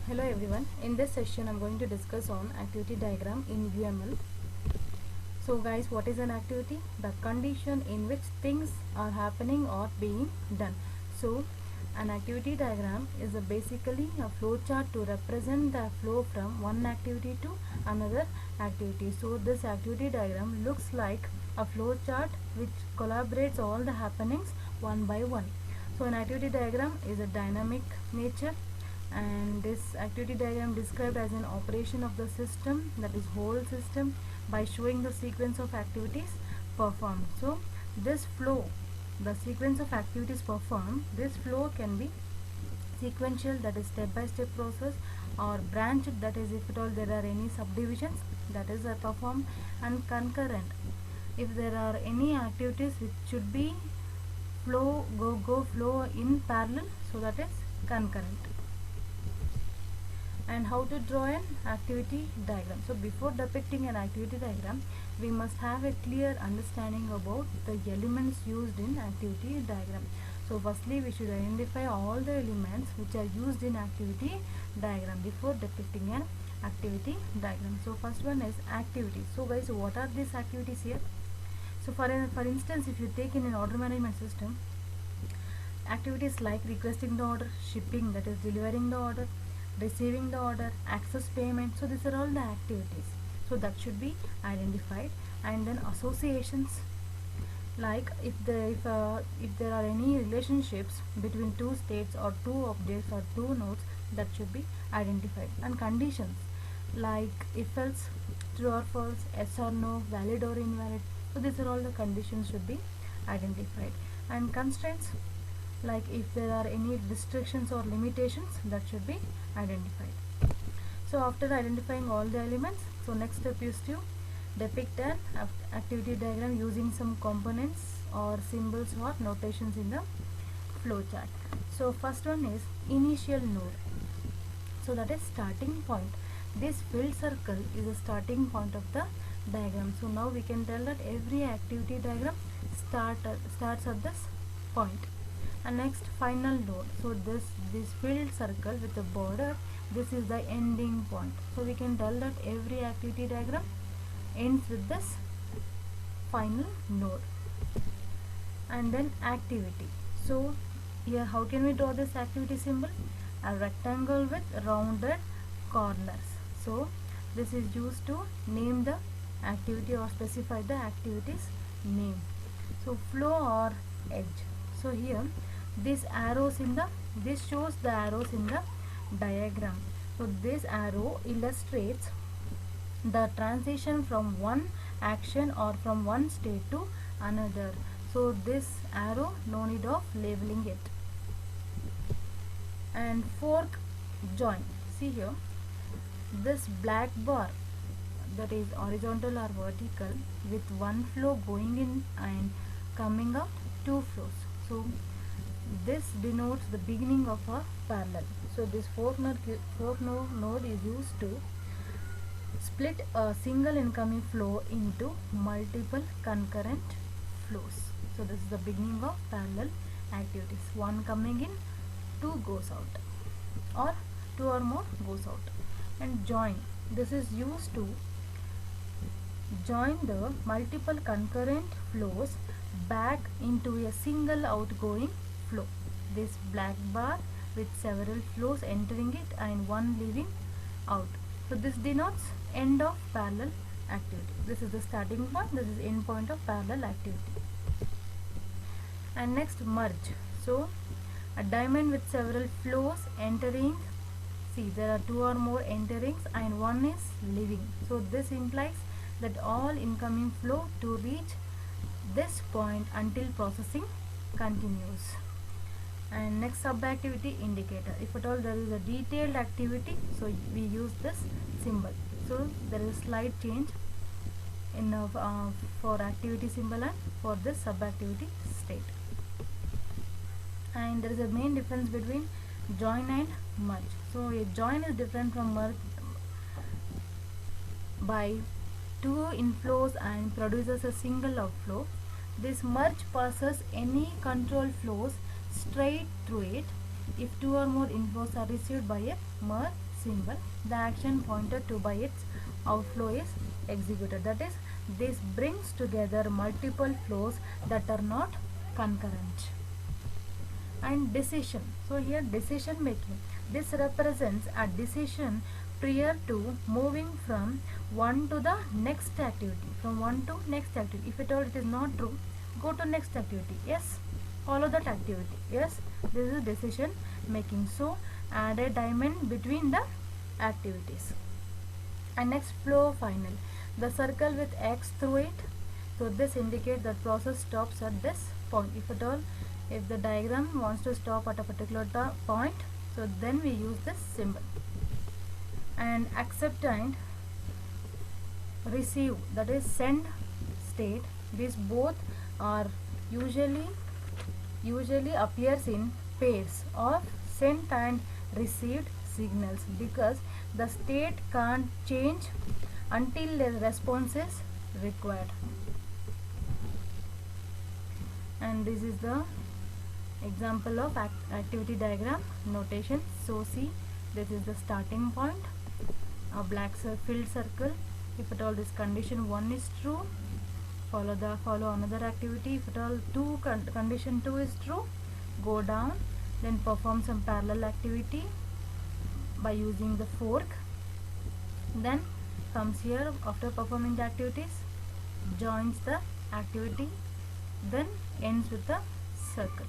Hello everyone. In this session I'm going to discuss on activity diagram in UML. So guys, what is an activity? The condition in which things are happening or being done. So an activity diagram is basically a flow chart to represent the flow from one activity to another activity. So this activity diagram looks like a flow chart which collaborates all the happenings one by one. So an activity diagram is a dynamic nature, and this activity diagram described as an operation of the system, that is whole system, by showing the sequence of activities performed. So this flow, the sequence of activities performed, this flow can be sequential, that is step by step process, or branched, that is if at all there are any subdivisions, that is performed, and concurrent if there are any activities which should be flow in parallel, so that is concurrent. And how to draw an activity diagram. So before depicting an activity diagram, we must have a clear understanding about the elements used in activity diagram. So firstly, we should identify all the elements which are used in activity diagram before depicting an activity diagram. So first one is activities. So guys, what are these activities here? So for instance, if you take in an order management system, activities like requesting the order, shipping, that is delivering the order, receiving the order, access payment, so these are all the activities, so that should be identified. And then associations, like if there are any relationships between two states or two objects or two nodes, that should be identified. And conditions, like if else, true or false, yes or no, valid or invalid, so these are all the conditions should be identified. And constraints, like if there are any restrictions or limitations, that should be identified. So after identifying all the elements, so next step is to depict an activity diagram using some components or symbols or notations in the flow chart. So first one is initial node, so that is starting point. This filled circle is the starting point of the diagram. So now we can tell that every activity diagram starts at this point. And next, final node. So this filled circle with the border, this is the ending point. So we can tell that every activity diagram ends with this final node. And then activity. So here how can we draw this activity symbol? A rectangle with rounded corners. So this is used to name the activity or specify the activity's name. So flow or edge. So here this shows the arrows in the diagram. So this arrow illustrates the transition from one action or from one state to another. So this arrow, no need of labeling it. And fork join. See here, this black bar, that is horizontal or vertical, with one flow going in and coming out two flows. So this denotes the beginning of a parallel. So this fork node is used to split a single incoming flow into multiple concurrent flows. So this is the beginning of parallel activities. One coming in, two goes out, or two or more goes out. And join, this is used to join the multiple concurrent flows back into a single outgoing flow. This black bar with several flows entering it and one leaving out. So this denotes end of parallel activity. This is the starting point, this is end point of parallel activity. And next, merge. So a diamond with several flows entering, see there are two or more enterings and one is leaving. So this implies that all incoming flow to reach this point until processing continues. And next, subactivity indicator. If at all there is a detailed activity, so we use this symbol. So there is slight change in for activity symbol and for this subactivity state. And there is a main difference between join and merge. So a join is different from merge by two inflows and produces a single outflow. This merge passes any control flows straight through it if two or more inflows are received by a merge symbol, the action pointed to by its outflow is executed. That is, this brings together multiple flows that are not concurrent. And decision, so here decision making, this represents a decision prior to moving from one to the next activity, from one to next activity. If at all it is not true, go to next activity, yes, follow that activity, yes, this is decision making. So add a diamond between the activities. And next, flow final, the circle with X through it, so this indicates that process stops at this point. If at all, if the diagram wants to stop at a particular point, so then we use this symbol. And accept and receive, that is send state, these both are usually appears in pairs of sent and received signals, because the state can't change until the response is required. And this is the example of activity diagram notation. So see, this is the starting point, a black filled circle. If at all this condition 1 is true, follow another activity. If at all condition 2 is true, go down, then perform some parallel activity by using the fork, then comes here after performing the activities, joins the activity, then ends with the circle.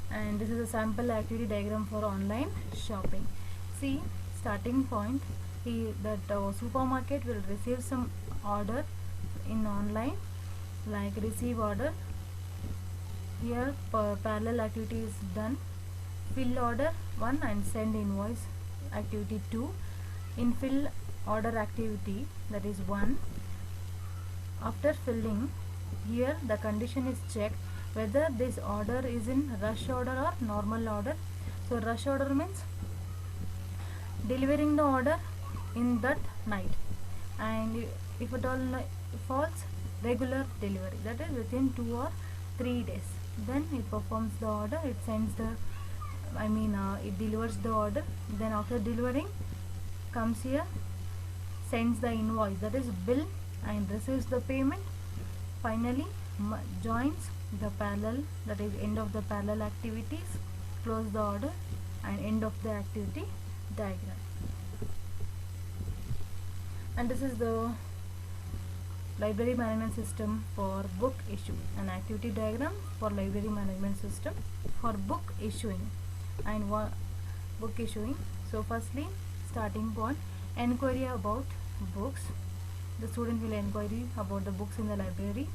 And this is a sample activity diagram for online shopping. See, starting point, that supermarket will receive some order in online, like receive order. Here parallel activity is done, fill order 1 and send invoice activity 2. In fill order activity, that is 1, after filling, here the condition is checked whether this order is in rush order or normal order. So rush order means delivering the order in that night, and if at all false, regular delivery, that is within 2 or 3 days. Then it performs the order, it sends the it delivers the order. Then after delivering, comes here, sends the invoice, that is bill, and receives the payment. Finally joins the parallel, that is end of the parallel activities, close the order, and end of the activity diagram. And this is the library management system for book issue, an activity diagram for library management system for book issuing. And book issuing, so firstly, starting point, enquiry about books, the student will inquiry about the books in the library.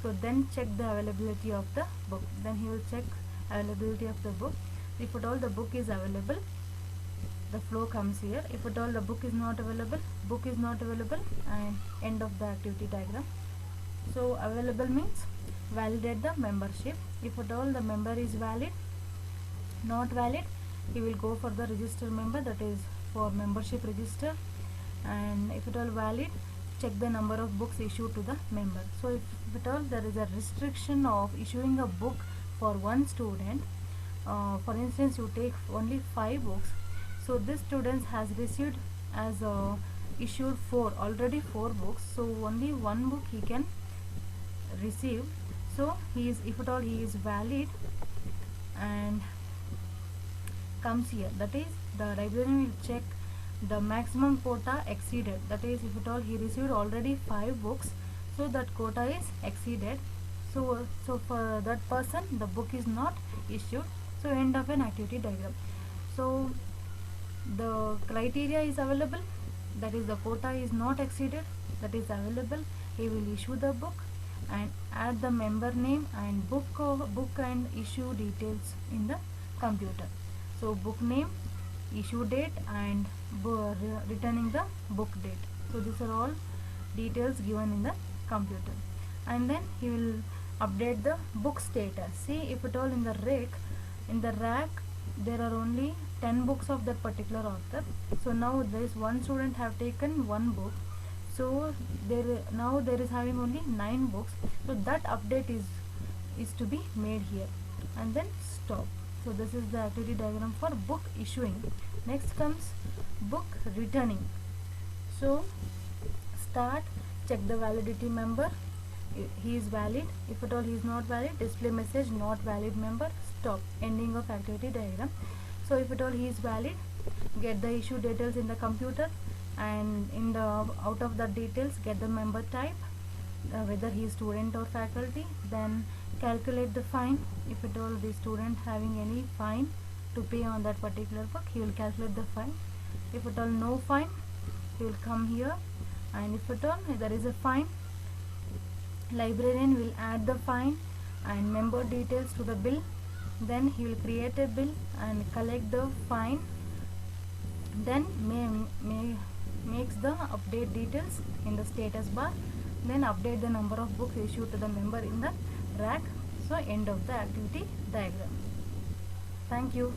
So then check the availability of the book, then he will check availability of the book. If at all the book is available, the flow comes here. If at all the book is not available, and end of the activity diagram. So available means validate the membership. If at all the member is valid, not valid, he will go for the register member, that is for membership register. And if at all valid, check the number of books issued to the member. So if at all there is a restriction of issuing a book for one student, for instance you take only 5 books, so this student has received as issued already 4 books, so only 1 book he can receive. So if at all he is valid and comes here, that is the librarian will check the maximum quota exceeded, that is if at all he received already 5 books, so that quota is exceeded, so for that person the book is not issued. So end of an activity diagram. So the criteria is available, that is the quota is not exceeded, that is available, he will issue the book and add the member name and book and issue details in the computer. So book name, issue date, and returning the book date. So these are all details given in the computer. And then he will update the book status. See, if at all in the rack there are only 10 books of that particular author, so now there is one student have taken 1 book, so now there is having only 9 books, so that update is to be made here, and then stop. So this is the activity diagram for book issuing. Next comes book returning. So start, check the validity member, he is valid. If at all he is not valid, display message not valid member, stop, ending of activity diagram. So if at all he is valid, get the issue details in the computer, and in the out of the details get the member type, whether he is student or faculty. Then calculate the fine. If at all the student having any fine to pay on that particular book, he will calculate the fine. If at all no fine, he will come here, and if at all there is a fine, librarian will add the fine and member details to the bill. Then he will create a bill and collect the fine, then makes the update details in the status bar, then update the number of books issued to the member in the rack. So end of the activity diagram. Thank you.